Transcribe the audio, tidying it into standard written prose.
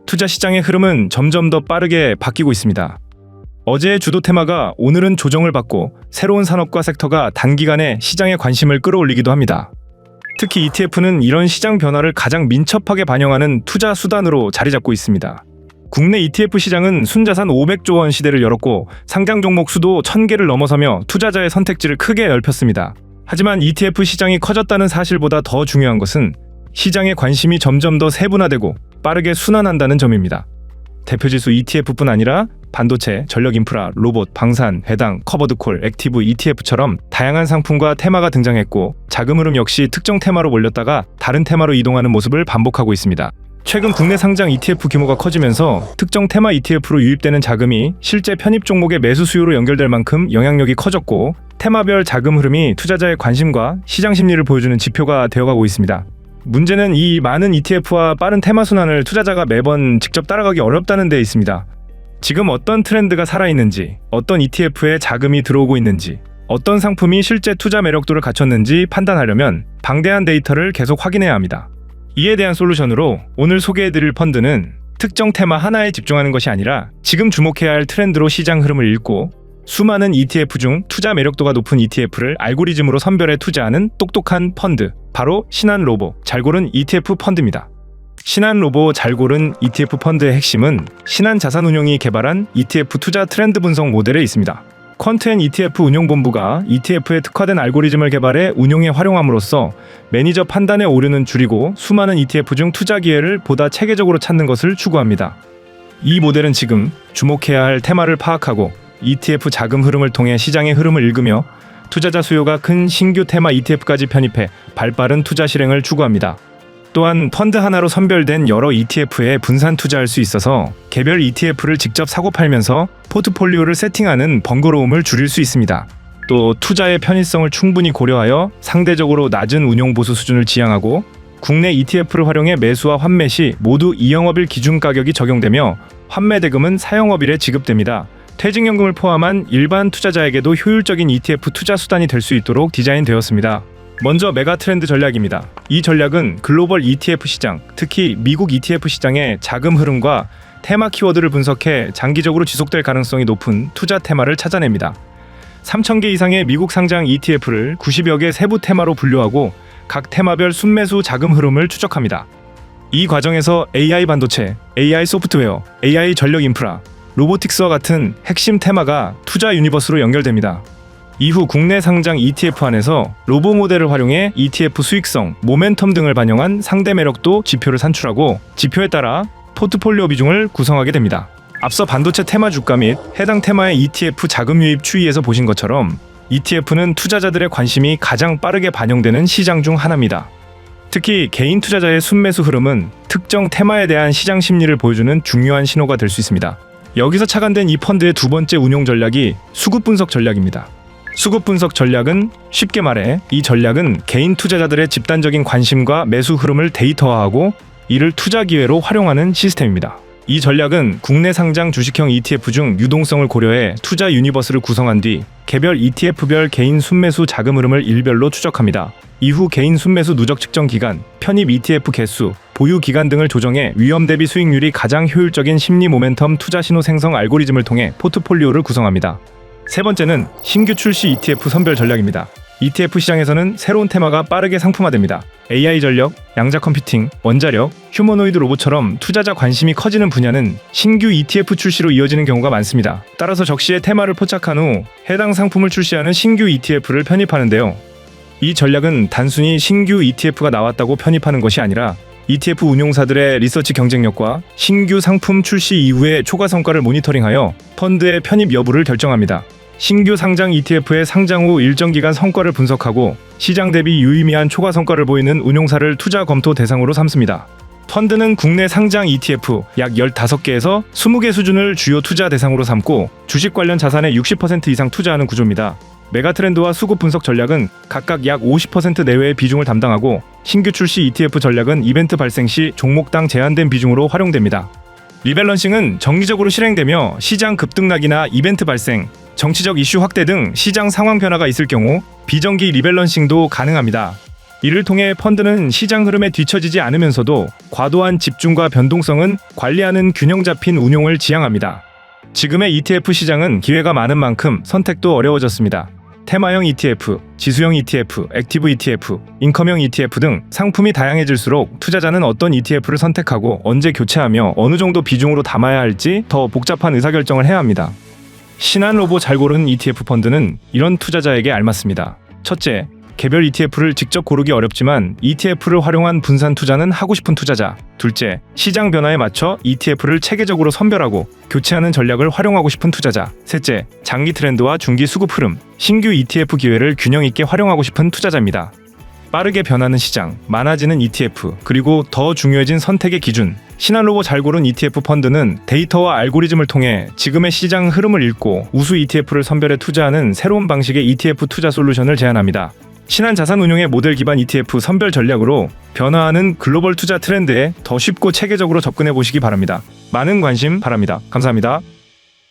투자 시장의 흐름은 점점 더 빠르게 바뀌고 있습니다. 어제의 주도 테마가 오늘은 조정을 받고 새로운 산업과 섹터가 단기간에 시장의 관심을 끌어올리기도 합니다. 특히 ETF는 이런 시장 변화를 가장 민첩하게 반영하는 투자 수단으로 자리 잡고 있습니다. 국내 ETF 시장은 순자산 500조 원 시대를 열었고 상장 종목 수도 1000개를 넘어서며 투자자의 선택지를 크게 넓혔습니다. 하지만 ETF 시장이 커졌다는 사실보다 더 중요한 것은 시장의 관심이 점점 더 세분화되고 빠르게 순환한다는 점입니다. 대표지수 ETF뿐 아니라 반도체, 전력인프라, 로봇, 방산, 배당, 커버드콜, 액티브 ETF처럼 다양한 상품과 테마가 등장했고 자금 흐름 역시 특정 테마로 몰렸다가 다른 테마로 이동하는 모습을 반복하고 있습니다. 최근 국내 상장 ETF 규모가 커지면서 특정 테마 ETF로 유입되는 자금이 실제 편입 종목의 매수 수요로 연결될 만큼 영향력이 커졌고 테마별 자금 흐름이 투자자의 관심과 시장 심리를 보여주는 지표가 되어가고 있습니다. 문제는 이 많은 ETF와 빠른 테마 순환을 투자자가 매번 직접 따라가기 어렵다는 데 있습니다. 지금 어떤 트렌드가 살아있는지, 어떤 ETF에 자금이 들어오고 있는지, 어떤 상품이 실제 투자 매력도를 갖췄는지 판단하려면 방대한 데이터를 계속 확인해야 합니다. 이에 대한 솔루션으로 오늘 소개해드릴 펀드는 특정 테마 하나에 집중하는 것이 아니라 지금 주목해야 할 트렌드로 시장 흐름을 읽고 수많은 ETF 중 투자 매력도가 높은 ETF를 알고리즘으로 선별해 투자하는 똑똑한 펀드, 바로 신한로보 잘고른 ETF 펀드입니다. 신한로보 잘고른 ETF 펀드의 핵심은 신한자산운용이 개발한 ETF 투자 트렌드 분석 모델에 있습니다. 퀀트앤 ETF 운용본부가 ETF에 특화된 알고리즘을 개발해 운용에 활용함으로써 매니저 판단의 오류는 줄이고 수많은 ETF 중 투자 기회를 보다 체계적으로 찾는 것을 추구합니다. 이 모델은 지금 주목해야 할 테마를 파악하고 ETF 자금 흐름을 통해 시장의 흐름을 읽으며 투자자 수요가 큰 신규 테마 ETF까지 편입해 발빠른 투자 실행을 추구합니다. 또한 펀드 하나로 선별된 여러 ETF에 분산 투자할 수 있어서 개별 ETF를 직접 사고 팔면서 포트폴리오를 세팅하는 번거로움을 줄일 수 있습니다. 또 투자의 편의성을 충분히 고려하여 상대적으로 낮은 운용 보수 수준을 지향하고 국내 ETF를 활용해 매수와 환매 시 모두 2영업일 기준 가격이 적용되며 환매 대금은 4영업일에 지급됩니다. 퇴직연금을 포함한 일반 투자자에게도 효율적인 ETF 투자 수단이 될 수 있도록 디자인되었습니다. 먼저 메가 트렌드 전략입니다. 이 전략은 글로벌 ETF 시장, 특히 미국 ETF 시장의 자금 흐름과 테마 키워드를 분석해 장기적으로 지속될 가능성이 높은 투자 테마를 찾아냅니다. 3,000개 이상의 미국 상장 ETF를 90여 개 세부 테마로 분류하고 각 테마별 순매수 자금 흐름을 추적합니다. 이 과정에서 AI 반도체, AI 소프트웨어, AI 전력 인프라, 로보틱스와 같은 핵심 테마가 투자 유니버스로 연결됩니다. 이후 국내 상장 ETF 안에서 로보 모델을 활용해 ETF 수익성, 모멘텀 등을 반영한 상대 매력도 지표를 산출하고 지표에 따라 포트폴리오 비중을 구성하게 됩니다. 앞서 반도체 테마 주가 및 해당 테마의 ETF 자금 유입 추이에서 보신 것처럼 ETF는 투자자들의 관심이 가장 빠르게 반영되는 시장 중 하나입니다. 특히 개인 투자자의 순매수 흐름은 특정 테마에 대한 시장 심리를 보여주는 중요한 신호가 될 수 있습니다. 여기서 착안된 이 펀드의 두 번째 운용 전략이 수급 분석 전략입니다. 수급 분석 전략은 쉽게 말해 이 전략은 개인 투자자들의 집단적인 관심과 매수 흐름을 데이터화하고 이를 투자 기회로 활용하는 시스템입니다. 이 전략은 국내 상장 주식형 ETF 중 유동성을 고려해 투자 유니버스를 구성한 뒤 개별 ETF별 개인 순매수 자금 흐름을 일별로 추적합니다. 이후 개인 순매수 누적 측정 기간, 편입 ETF 개수, 보유 기간 등을 조정해 위험 대비 수익률이 가장 효율적인 심리 모멘텀 투자 신호 생성 알고리즘을 통해 포트폴리오를 구성합니다. 세 번째는 신규 출시 ETF 선별 전략입니다. ETF 시장에서는 새로운 테마가 빠르게 상품화됩니다. AI 전력, 양자 컴퓨팅, 원자력, 휴머노이드 로봇처럼 투자자 관심이 커지는 분야는 신규 ETF 출시로 이어지는 경우가 많습니다. 따라서 적시에 테마를 포착한 후 해당 상품을 출시하는 신규 ETF를 편입하는데요. 이 전략은 단순히 신규 ETF가 나왔다고 편입하는 것이 아니라 ETF 운용사들의 리서치 경쟁력과 신규 상품 출시 이후의 초과 성과를 모니터링하여 펀드의 편입 여부를 결정합니다. 신규 상장 ETF의 상장 후 일정 기간 성과를 분석하고 시장 대비 유의미한 초과 성과를 보이는 운용사를 투자 검토 대상으로 삼습니다. 펀드는 국내 상장 ETF 약 15개에서 20개 수준을 주요 투자 대상으로 삼고 주식 관련 자산의 60% 이상 투자하는 구조입니다. 메가트렌드와 수급 분석 전략은 각각 약 50% 내외의 비중을 담당하고 신규 출시 ETF 전략은 이벤트 발생 시 종목당 제한된 비중으로 활용됩니다. 리밸런싱은 정기적으로 실행되며 시장 급등락이나 이벤트 발생, 정치적 이슈 확대 등 시장 상황 변화가 있을 경우 비정기 리밸런싱도 가능합니다. 이를 통해 펀드는 시장 흐름에 뒤처지지 않으면서도 과도한 집중과 변동성은 관리하는 균형 잡힌 운용을 지향합니다. 지금의 ETF 시장은 기회가 많은 만큼 선택도 어려워졌습니다. 테마형 ETF, 지수형 ETF, 액티브 ETF, 인컴형 ETF 등 상품이 다양해질수록 투자자는 어떤 ETF를 선택하고 언제 교체하며 어느 정도 비중으로 담아야 할지 더 복잡한 의사결정을 해야 합니다. 신한로보 잘 고르는 ETF 펀드는 이런 투자자에게 알맞습니다. 첫째, 개별 ETF를 직접 고르기 어렵지만 ETF를 활용한 분산 투자는 하고 싶은 투자자. 둘째, 시장 변화에 맞춰 ETF를 체계적으로 선별하고 교체하는 전략을 활용하고 싶은 투자자. 셋째, 장기 트렌드와 중기 수급 흐름, 신규 ETF 기회를 균형 있게 활용하고 싶은 투자자입니다. 빠르게 변하는 시장, 많아지는 ETF, 그리고 더 중요해진 선택의 기준. 신한로보 잘 고른 ETF 펀드는 데이터와 알고리즘을 통해 지금의 시장 흐름을 읽고 우수 ETF를 선별해 투자하는 새로운 방식의 ETF 투자 솔루션을 제안합니다. 신한자산운용의 모델 기반 ETF 선별 전략으로 변화하는 글로벌 투자 트렌드에 더 쉽고 체계적으로 접근해 보시기 바랍니다. 많은 관심 바랍니다. 감사합니다.